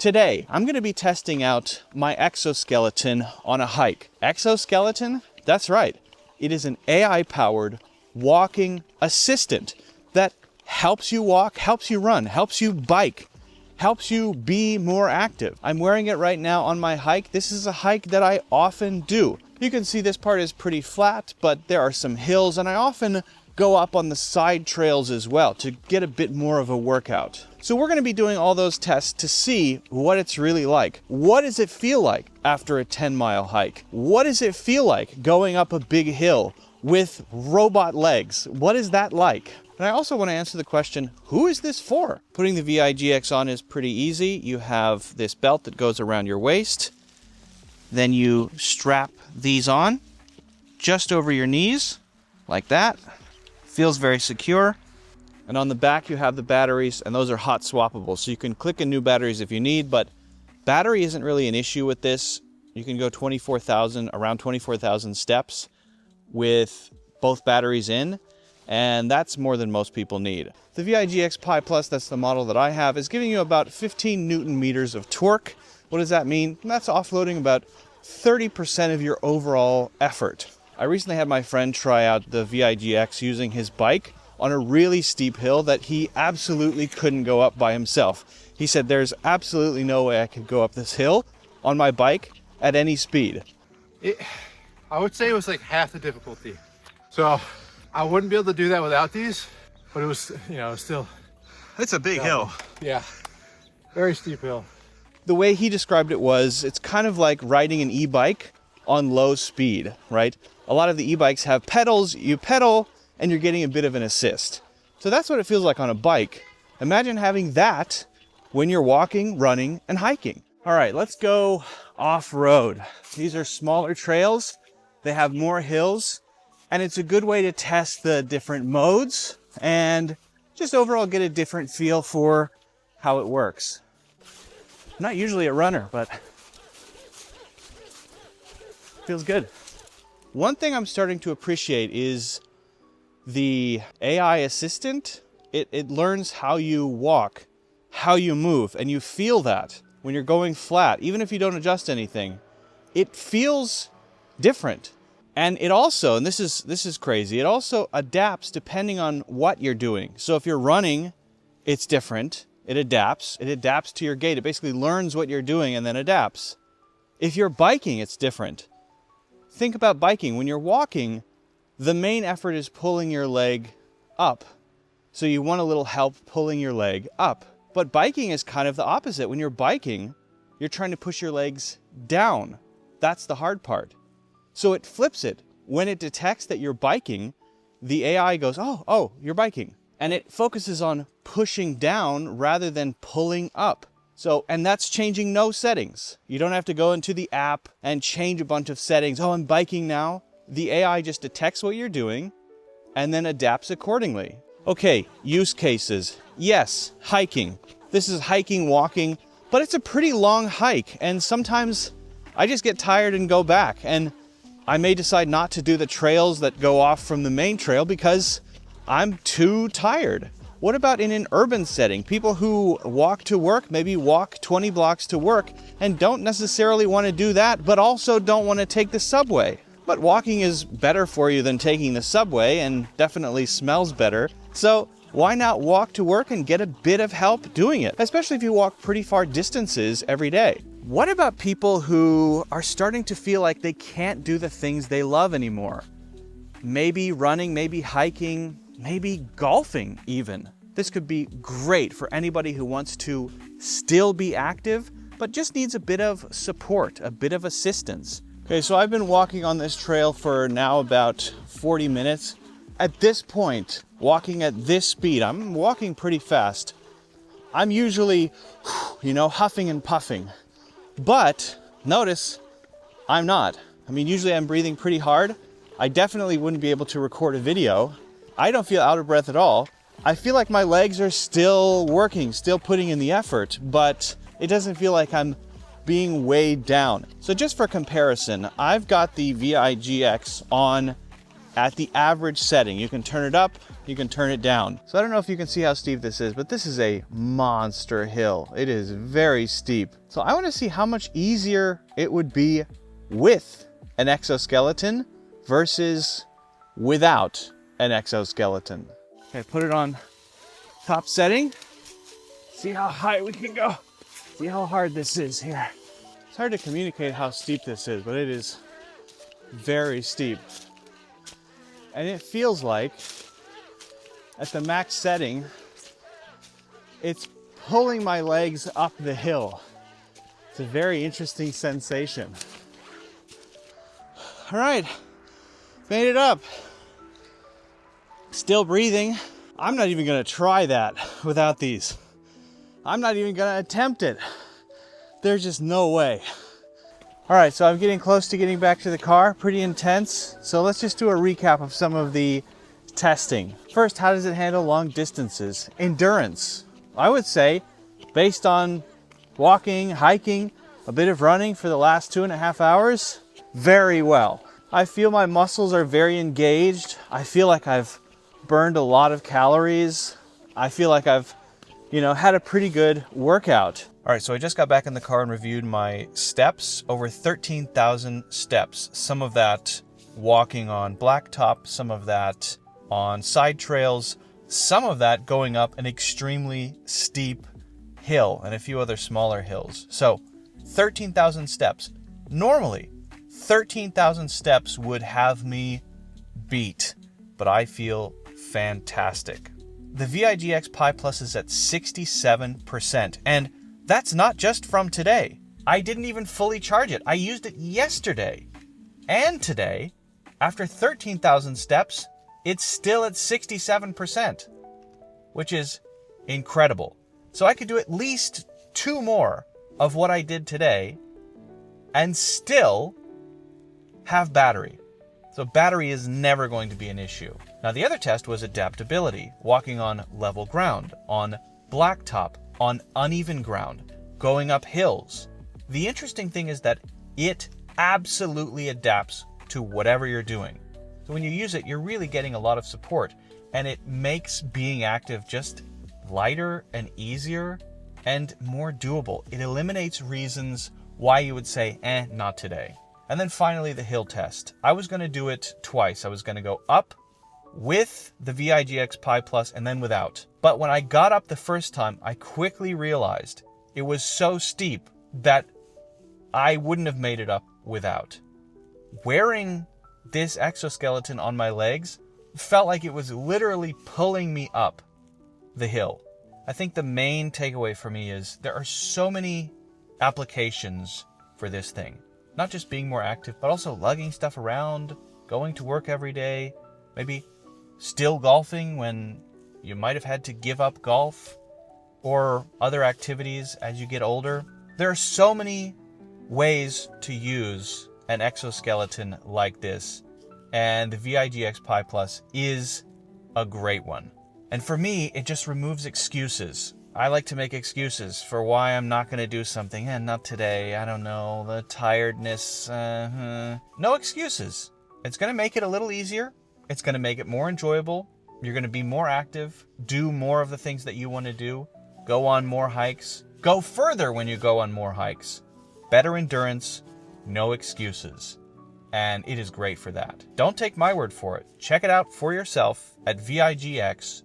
Today, I'm going to be testing out my exoskeleton on a hike. Exoskeleton? That's right. It is an AI-powered walking assistant that helps you walk, helps you run, helps you bike, helps you be more active. I'm wearing it right now on my hike. This is a hike that I often do. You can see this part is pretty flat, but there are some hills, and I often go up on the side trails as well to get a bit more of a workout. So we're going to be doing all those tests to see what it's really like. What does it feel like after a 10-mile hike? What does it feel like going up a big hill with robot legs? What is that like? And I also want to answer the question, who is this for? Putting the VIGX on is pretty easy. You have this belt that goes around your waist. Then you strap these on just over your knees, like that. Feels very secure. And on the back you have the batteries, and those are hot swappable. So you can click in new batteries if you need, but battery isn't really an issue with this. You can go around 24,000 steps with both batteries in, and that's more than most people need. The VIGX Pi Plus, that's the model that I have, is giving you about 15 Newton meters of torque. What does that mean? That's offloading about 30% of your overall effort. I recently had my friend try out the VIGX using his bike on a really steep hill that he absolutely couldn't go up by himself. He said, there's absolutely no way I could go up this hill on my bike at any speed. I would say it was like half the difficulty. So I wouldn't be able to do that without these, but it was, still. It's a big hill. Yeah, very steep hill. The way he described it was, it's kind of like riding an e-bike on low speed, right? A lot of the e-bikes have pedals, you pedal, and you're getting a bit of an assist. So that's what it feels like on a bike. Imagine having that when you're walking, running, and hiking. All right, let's go off-road. These are smaller trails. They have more hills, and it's a good way to test the different modes and just overall get a different feel for how it works. I'm not usually a runner, but feels good. One thing I'm starting to appreciate is the AI assistant. It learns how you walk, how you move, and you feel that when you're going flat, even if you don't adjust anything. It feels different. And it also, and this is crazy, it also adapts depending on what you're doing. So if you're running, it's different. It adapts to your gait. It basically learns what you're doing and then adapts. If you're biking, it's different. Think about biking. When you're walking, the main effort is pulling your leg up. So you want a little help pulling your leg up. But biking is kind of the opposite. When you're biking, you're trying to push your legs down. That's the hard part. So it flips it. When it detects that you're biking, the AI goes, oh, you're biking. And it focuses on pushing down rather than pulling up. So, and that's changing no settings. You don't have to go into the app and change a bunch of settings. Oh, I'm biking now. The AI just detects what you're doing and then adapts accordingly. Okay, use cases. Yes, hiking. This is hiking, walking, but it's a pretty long hike. And sometimes I just get tired and go back. And I may decide not to do the trails that go off from the main trail because I'm too tired. What about in an urban setting? People who walk to work, maybe walk 20 blocks to work and don't necessarily want to do that, but also don't want to take the subway. But walking is better for you than taking the subway and definitely smells better. So why not walk to work and get a bit of help doing it, especially if you walk pretty far distances every day? What about people who are starting to feel like they can't do the things they love anymore? Maybe running, maybe hiking, maybe golfing even. This could be great for anybody who wants to still be active, but just needs a bit of support, a bit of assistance. Okay, so I've been walking on this trail for now about 40 minutes. At this point, walking at this speed, I'm walking pretty fast. I'm usually, huffing and puffing. But notice, I'm not. I mean, usually I'm breathing pretty hard. I definitely wouldn't be able to record a video. I don't feel out of breath at all. I feel like my legs are still working, still putting in the effort, but it doesn't feel like I'm being weighed down. So just for comparison, I've got the VIGX on at the average setting. You can turn it up, you can turn it down. So I don't know if you can see how steep this is, but this is a monster hill. It is very steep. So I want to see how much easier it would be with an exoskeleton versus without an exoskeleton. Okay, put it on top setting. See how high we can go. See how hard this is here. It's hard to communicate how steep this is, but it is very steep. And it feels like at the max setting, it's pulling my legs up the hill. It's a very interesting sensation. All right, made it up. Still breathing. I'm not even gonna try that without these. I'm not even gonna attempt it. There's just no way. All right, so I'm getting close to getting back to the car, pretty intense. So let's just do a recap of some of the testing. First, how does it handle long distances? Endurance. I would say, based on walking, hiking, a bit of running for the last 2.5 hours, very well. I feel my muscles are very engaged. I feel like I've burned a lot of calories. I feel like I've, had a pretty good workout. All right, so I just got back in the car and reviewed my steps, over 13,000 steps. Some of that walking on blacktop, some of that on side trails, some of that going up an extremely steep hill and a few other smaller hills. So 13,000 steps. Normally, 13,000 steps would have me beat, but I feel fantastic. The VIGX Pi Plus is at 67%, and that's not just from today. I didn't even fully charge it. I used it yesterday. And today, after 13,000 steps, it's still at 67%, which is incredible. So I could do at least 2 more of what I did today and still have battery. So battery is never going to be an issue. Now the other test was adaptability, walking on level ground, on blacktop, on uneven ground, going up hills. The interesting thing is that it absolutely adapts to whatever you're doing. So when you use it, you're really getting a lot of support, and it makes being active just lighter and easier and more doable. It eliminates reasons why you would say, not today. And then finally, the hill test. I was going to do it twice. I was going to go up with the VIGX Pi Plus and then without. But when I got up the first time, I quickly realized it was so steep that I wouldn't have made it up without. Wearing this exoskeleton on my legs felt like it was literally pulling me up the hill. I think the main takeaway for me is there are so many applications for this thing. Not just being more active, but also lugging stuff around, going to work every day, maybe still golfing when you might have had to give up golf, or other activities as you get older. There are so many ways to use an exoskeleton like this, and the VIGX Pi Plus is a great one. And for me, it just removes excuses. I like to make excuses for why I'm not going to do something. Not today, I don't know, the tiredness. No excuses. It's going to make it a little easier. It's going to make it more enjoyable. You're going to be more active, do more of the things that you want to do, go on more hikes, go further when you go on more hikes. Better endurance, no excuses. And it is great for that. Don't take my word for it. Check it out for yourself at vigx.ai.